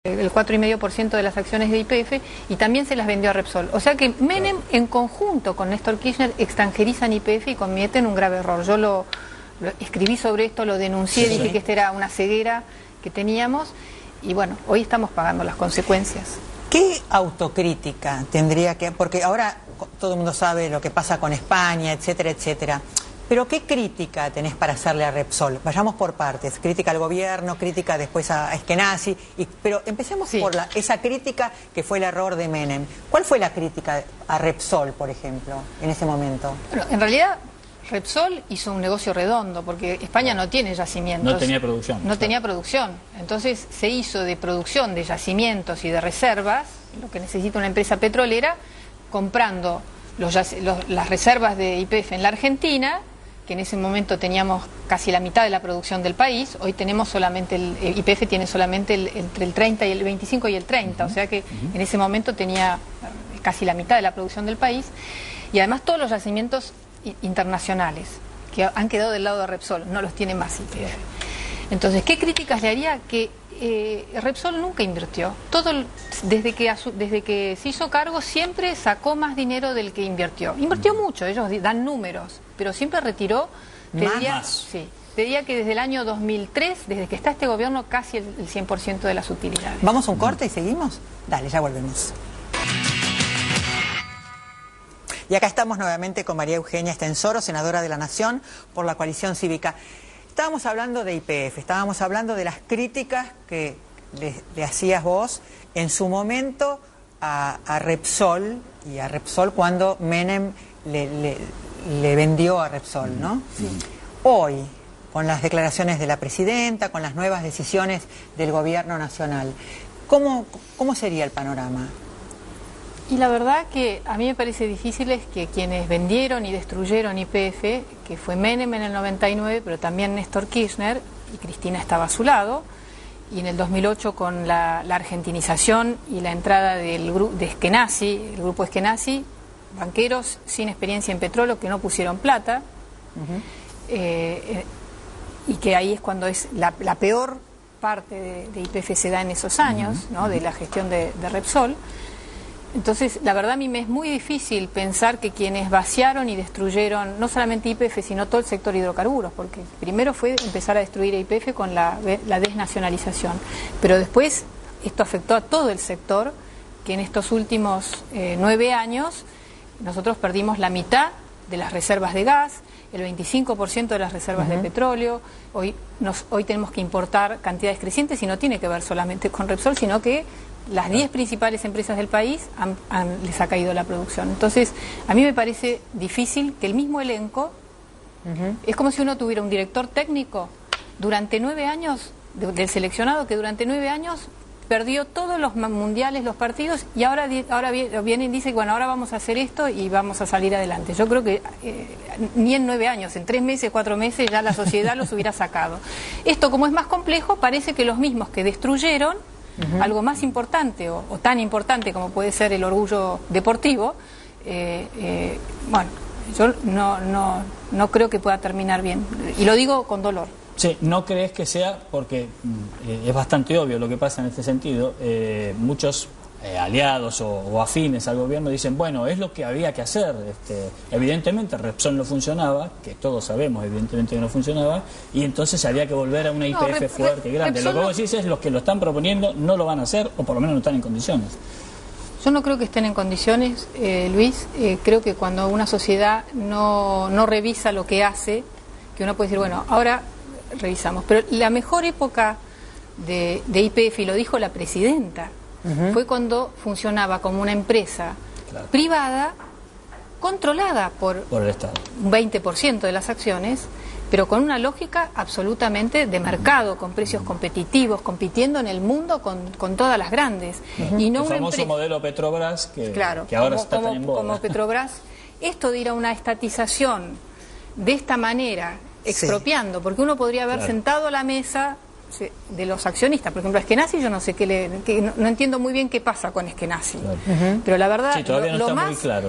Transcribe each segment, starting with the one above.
el 4,5% de las acciones de YPF y también se las vendió a Repsol. O sea que Menem en conjunto con Néstor Kirchner extranjerizan YPF y cometen un grave error. Yo lo escribí sobre esto, lo denuncié, dije que esta era una ceguera que teníamos y bueno, hoy estamos pagando las consecuencias. ¿Qué autocrítica tendría que...? Porque ahora todo el mundo sabe lo que pasa con España, etcétera, etcétera. Pero ¿qué crítica tenés para hacerle a Repsol? Vayamos por partes. Crítica al gobierno, crítica después a Eskenazi. Pero empecemos por esa crítica que fue el error de Menem. ¿Cuál fue la crítica a Repsol, por ejemplo, en ese momento? Bueno, en realidad Repsol hizo un negocio redondo porque España no tiene yacimientos. No tenía producción. No tenía producción. Entonces se hizo de producción de yacimientos y de reservas, lo que necesita una empresa petrolera, comprando las reservas de YPF en la Argentina, que en ese momento teníamos casi la mitad de la producción del país. Hoy tenemos solamente, YPF tiene solamente entre el 30 y el 25 y el 30, o sea que en ese momento tenía casi la mitad de la producción del país. Y además todos los yacimientos internacionales que han quedado del lado de Repsol, no los tiene más YPF. Entonces, ¿qué críticas le haría? Que Repsol nunca invirtió. Desde que se hizo cargo siempre sacó más dinero del que invirtió. Invirtió mucho, ellos dan números, pero siempre retiró. Te diría que desde el año 2003, desde que está este gobierno, casi el 100% de las utilidades. ¿Vamos a un corte y seguimos? Dale, ya volvemos. Y acá estamos nuevamente con María Eugenia Estensoro, senadora de la Nación por la Coalición Cívica. Estábamos hablando de YPF, estábamos hablando de las críticas que le hacías vos en su momento a Repsol y a Repsol cuando Menem le vendió a Repsol, ¿no? Sí. Hoy, con las declaraciones de la presidenta, con las nuevas decisiones del gobierno nacional, ¿cómo sería el panorama? Y la verdad que a mí me parece difícil es que quienes vendieron y destruyeron YPF, que fue Menem en el 99, pero también Néstor Kirchner, y Cristina estaba a su lado, y en el 2008 con la argentinización y la entrada de Eskenazi, el grupo Eskenazi, banqueros sin experiencia en petróleo que no pusieron plata, y que ahí es cuando es la peor parte de YPF se da en esos años, ¿no? De la gestión de Repsol. Entonces, la verdad a mí me es muy difícil pensar que quienes vaciaron y destruyeron no solamente YPF, sino todo el sector hidrocarburos, porque primero fue empezar a destruir YPF con la desnacionalización, pero después esto afectó a todo el sector, que en estos últimos 9 años nosotros perdimos la mitad de las reservas de gas, el 25% de las reservas de petróleo. Hoy tenemos que importar cantidades crecientes y no tiene que ver solamente con Repsol, sino que las 10 principales empresas del país les ha caído la producción. Entonces, a mí me parece difícil que el mismo elenco, es como si uno tuviera un director técnico durante 9 años, del seleccionado, que durante 9 años perdió todos los mundiales, los partidos, y ahora viene y dice, bueno, ahora vamos a hacer esto y vamos a salir adelante. Yo creo que ni en 9 años, en 3 meses, 4 meses, ya la sociedad los hubiera sacado. Esto, como es más complejo, parece que los mismos que destruyeron algo más importante o tan importante como puede ser el orgullo deportivo, bueno, yo no creo que pueda terminar bien, y lo digo con dolor. Sí, ¿no crees que sea? Porque es bastante obvio lo que pasa en este sentido. Muchos aliados o afines al gobierno dicen, bueno, es lo que había que hacer. Evidentemente Repsol no funcionaba, que todos sabemos evidentemente que no funcionaba, y entonces había que volver a una YPF fuerte y grande. Lo que vos decís es, los que lo están proponiendo no lo van a hacer, o por lo menos no están en condiciones. Yo no creo que estén en condiciones, Luis. Creo que cuando una sociedad no revisa lo que hace, que uno puede decir, bueno, ahora revisamos. Pero la mejor época de YPF, y lo dijo la presidenta, fue cuando funcionaba como una empresa privada controlada por el Estado, un 20% de las acciones, pero con una lógica absolutamente de mercado, con precios competitivos, compitiendo en el mundo con todas las grandes. Y no el famoso modelo Petrobras que ahora está tan en boga. Como Petrobras, esto de ir a una estatización de esta manera, expropiando, porque uno podría haber sentado a la mesa de los accionistas, por ejemplo, Eskenazi, yo no sé no entiendo muy bien qué pasa con Eskenazi, pero la verdad,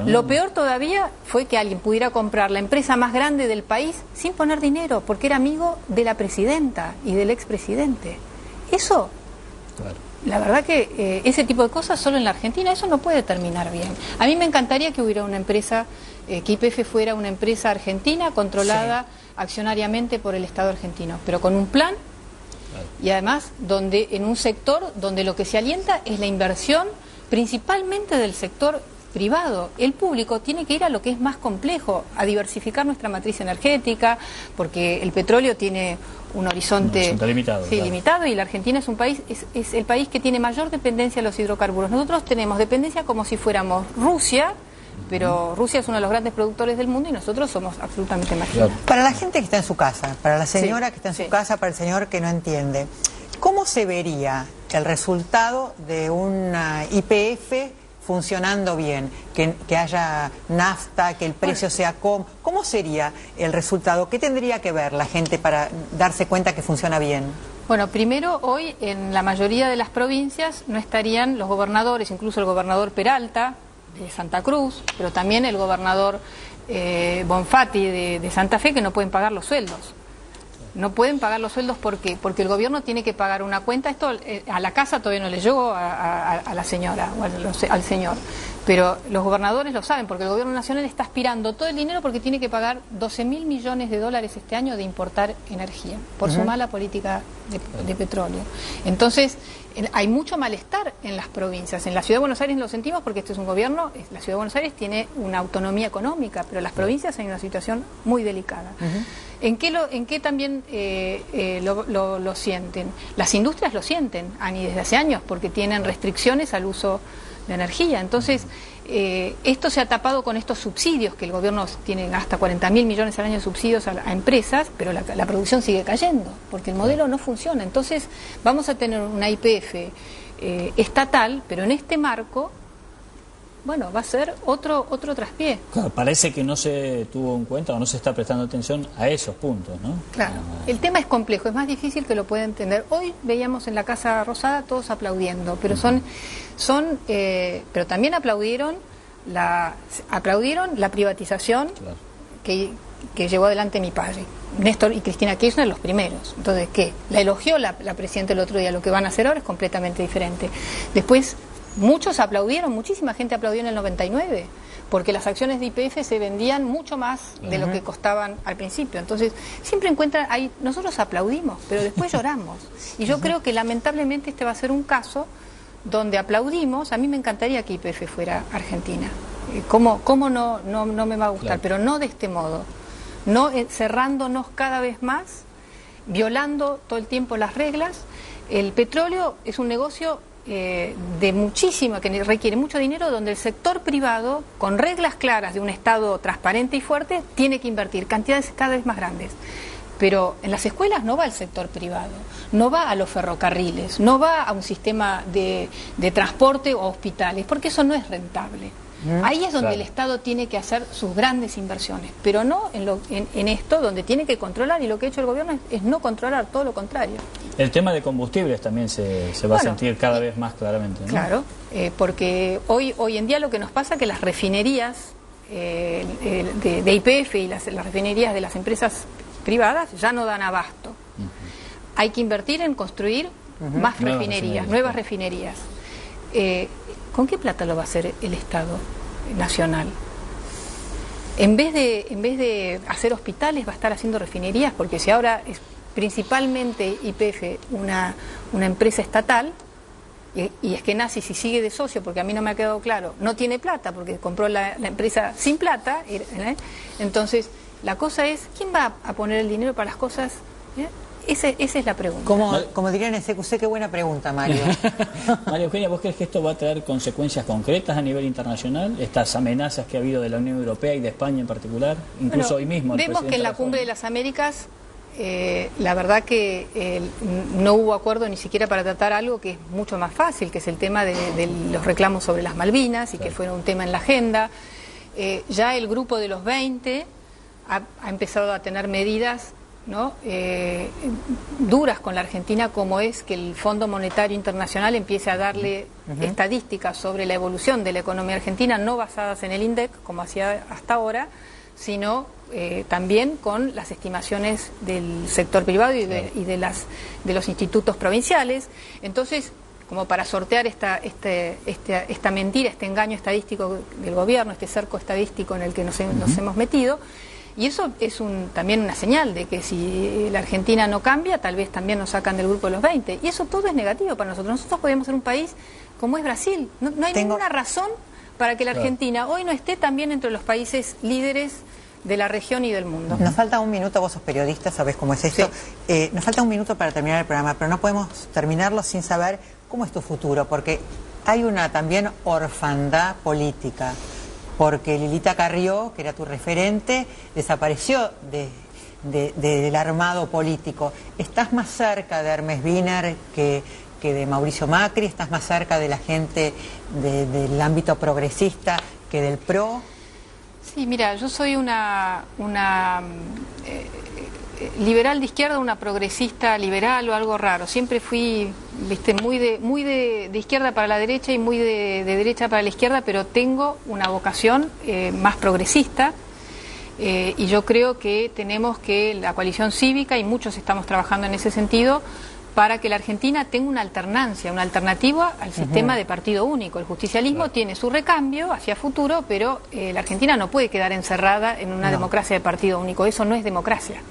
lo peor todavía fue que alguien pudiera comprar la empresa más grande del país sin poner dinero, porque era amigo de la presidenta y del expresidente. Eso la verdad que ese tipo de cosas solo en la Argentina, eso no puede terminar bien. A mí me encantaría que hubiera una empresa, que YPF fuera una empresa argentina controlada accionariamente por el Estado argentino, pero con un plan y además donde en un sector donde lo que se alienta es la inversión principalmente del sector privado. El público tiene que ir a lo que es más complejo, a diversificar nuestra matriz energética, porque el petróleo tiene un horizonte limitado, sí, limitado, y la Argentina es un país, es el país que tiene mayor dependencia a los hidrocarburos. Nosotros tenemos dependencia como si fuéramos Rusia, pero Rusia es uno de los grandes productores del mundo y nosotros somos absolutamente marginales. Para la gente que está en su casa, para la señora que está en su casa, para el señor que no entiende, ¿cómo se vería el resultado de una YPF funcionando bien, que haya nafta, que el precio sea ¿cómo sería el resultado? ¿Qué tendría que ver la gente para darse cuenta que funciona bien? Bueno, primero, hoy en la mayoría de las provincias no estarían los gobernadores, incluso el gobernador Peralta de Santa Cruz, pero también el gobernador Bonfatti de Santa Fe, que no pueden pagar los sueldos. No pueden pagar los sueldos, ¿por qué? Porque el gobierno tiene que pagar una cuenta. Esto a la casa todavía no le llegó a la señora o al señor, pero los gobernadores lo saben, porque el gobierno nacional está aspirando todo el dinero porque tiene que pagar 12.000 millones de dólares este año de importar energía por su mala política de petróleo. Entonces hay mucho malestar en las provincias. En la Ciudad de Buenos Aires lo sentimos porque este es un gobierno, la Ciudad de Buenos Aires tiene una autonomía económica, pero las provincias hay una situación muy delicada. ¿En qué también lo sienten? Las industrias lo sienten, Ani, desde hace años, porque tienen restricciones al uso de energía. Entonces, esto se ha tapado con estos subsidios, que el gobierno tiene hasta 40.000 millones al año de subsidios a empresas, pero la producción sigue cayendo, porque el modelo no funciona. Entonces, vamos a tener una YPF estatal, pero en este marco, bueno, va a ser otro traspié. Claro, parece que no se tuvo en cuenta o no se está prestando atención a esos puntos, ¿no? Claro, el tema es complejo, es más difícil que lo pueda entender. Hoy veíamos en la Casa Rosada todos aplaudiendo, pero pero también aplaudieron la privatización que llevó adelante mi padre. Néstor y Cristina Kirchner los primeros. Entonces, ¿qué? La elogió la presidenta el otro día, lo que van a hacer ahora es completamente diferente. Después, muchos aplaudieron, muchísima gente aplaudió en el 99, porque las acciones de YPF se vendían mucho más de lo que costaban al principio. Entonces, siempre encuentran, nosotros aplaudimos, pero después lloramos. Y yo creo que lamentablemente este va a ser un caso donde aplaudimos. A mí me encantaría que YPF fuera Argentina. ¿Cómo no me va a gustar? Claro. Pero no de este modo, no cerrándonos cada vez más, violando todo el tiempo las reglas. El petróleo es un negocio de muchísima, que requiere mucho dinero, donde el sector privado, con reglas claras de un Estado transparente y fuerte, tiene que invertir cantidades cada vez más grandes. Pero en las escuelas no va el sector privado, no va a los ferrocarriles, no va a un sistema de transporte o hospitales, porque eso no es rentable. Ahí es donde el Estado tiene que hacer sus grandes inversiones, pero no en esto donde tiene que controlar, y lo que ha hecho el gobierno es no controlar, todo lo contrario. El tema de combustibles también se va a sentir cada vez más claramente, ¿no? Claro, porque hoy en día lo que nos pasa es que las refinerías de YPF y las refinerías de las empresas privadas ya no dan abasto. Hay que invertir en construir más refinerías, nuevas refinerías. ¿Con qué plata lo va a hacer el Estado nacional? En vez de hacer hospitales, va a estar haciendo refinerías, porque si ahora es principalmente YPF una empresa estatal, y es que Nassi, si sigue de socio, porque a mí no me ha quedado claro, no tiene plata, porque compró la empresa sin plata, entonces la cosa es, ¿quién va a poner el dinero para las cosas? Esa es la pregunta. Como dirían en CQC, qué buena pregunta, Mario. María Eugenia, ¿vos crees que esto va a traer consecuencias concretas a nivel internacional? Estas amenazas que ha habido de la Unión Europea y de España en particular, incluso hoy mismo. Vemos que en la Cumbre de las Américas, la verdad que no hubo acuerdo ni siquiera para tratar algo que es mucho más fácil, que es el tema de los reclamos sobre las Malvinas, y que fue un tema en la agenda. Ya el grupo de los 20 ha empezado a tener medidas, ¿no? Duras con la Argentina, como es que el Fondo Monetario Internacional empiece a darle estadísticas sobre la evolución de la economía argentina, no basadas en el INDEC, como hacía hasta ahora, sino también con las estimaciones del sector privado y de los institutos provinciales. Entonces, como para sortear esta mentira, este engaño estadístico del gobierno, este cerco estadístico en el que nos hemos metido. Y eso es también una señal de que si la Argentina no cambia, tal vez también nos sacan del grupo de los 20. Y eso todo es negativo para nosotros. Nosotros podemos ser un país como es Brasil. No hay ninguna razón para que la Argentina hoy no esté también entre los países líderes de la región y del mundo. Nos falta un minuto, vos sos periodista, sabés cómo es esto. Sí. Nos falta un minuto para terminar el programa, pero no podemos terminarlo sin saber cómo es tu futuro, porque hay una también orfandad política, porque Lilita Carrió, que era tu referente, desapareció del armado político. ¿Estás más cerca de Hermes Wiener que de Mauricio Macri? ¿Estás más cerca de la gente del ámbito progresista que del PRO? Sí, mira, yo soy una liberal de izquierda, una progresista liberal o algo raro. Siempre fui, muy de izquierda para la derecha y muy de derecha para la izquierda, pero tengo una vocación más progresista. Y yo creo que tenemos que la coalición cívica, y muchos estamos trabajando en ese sentido, para que la Argentina tenga una alternancia, una alternativa al sistema de partido único. El justicialismo tiene su recambio hacia futuro, pero la Argentina no puede quedar encerrada en una democracia de partido único. Eso no es democracia.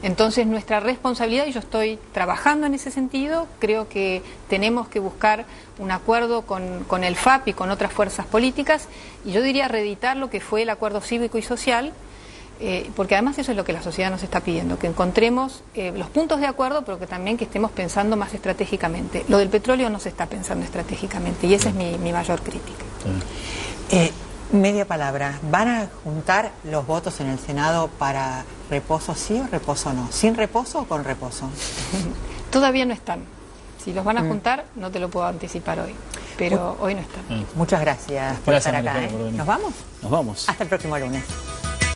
Entonces, nuestra responsabilidad, y yo estoy trabajando en ese sentido, creo que tenemos que buscar un acuerdo con el FAP y con otras fuerzas políticas, y yo diría reeditar lo que fue el acuerdo cívico y social, porque además eso es lo que la sociedad nos está pidiendo, que encontremos los puntos de acuerdo, pero que también que estemos pensando más estratégicamente. Lo del petróleo no se está pensando estratégicamente, y esa es mi mayor crítica. Media palabra, ¿van a juntar los votos en el Senado para reposo sí o reposo no? ¿Sin reposo o con reposo? Todavía no están. Si los van a juntar, no te lo puedo anticipar hoy, pero hoy no están. Muchas gracias por estar acá. María, por venir. ¿Nos vamos? Nos vamos. Hasta el próximo lunes.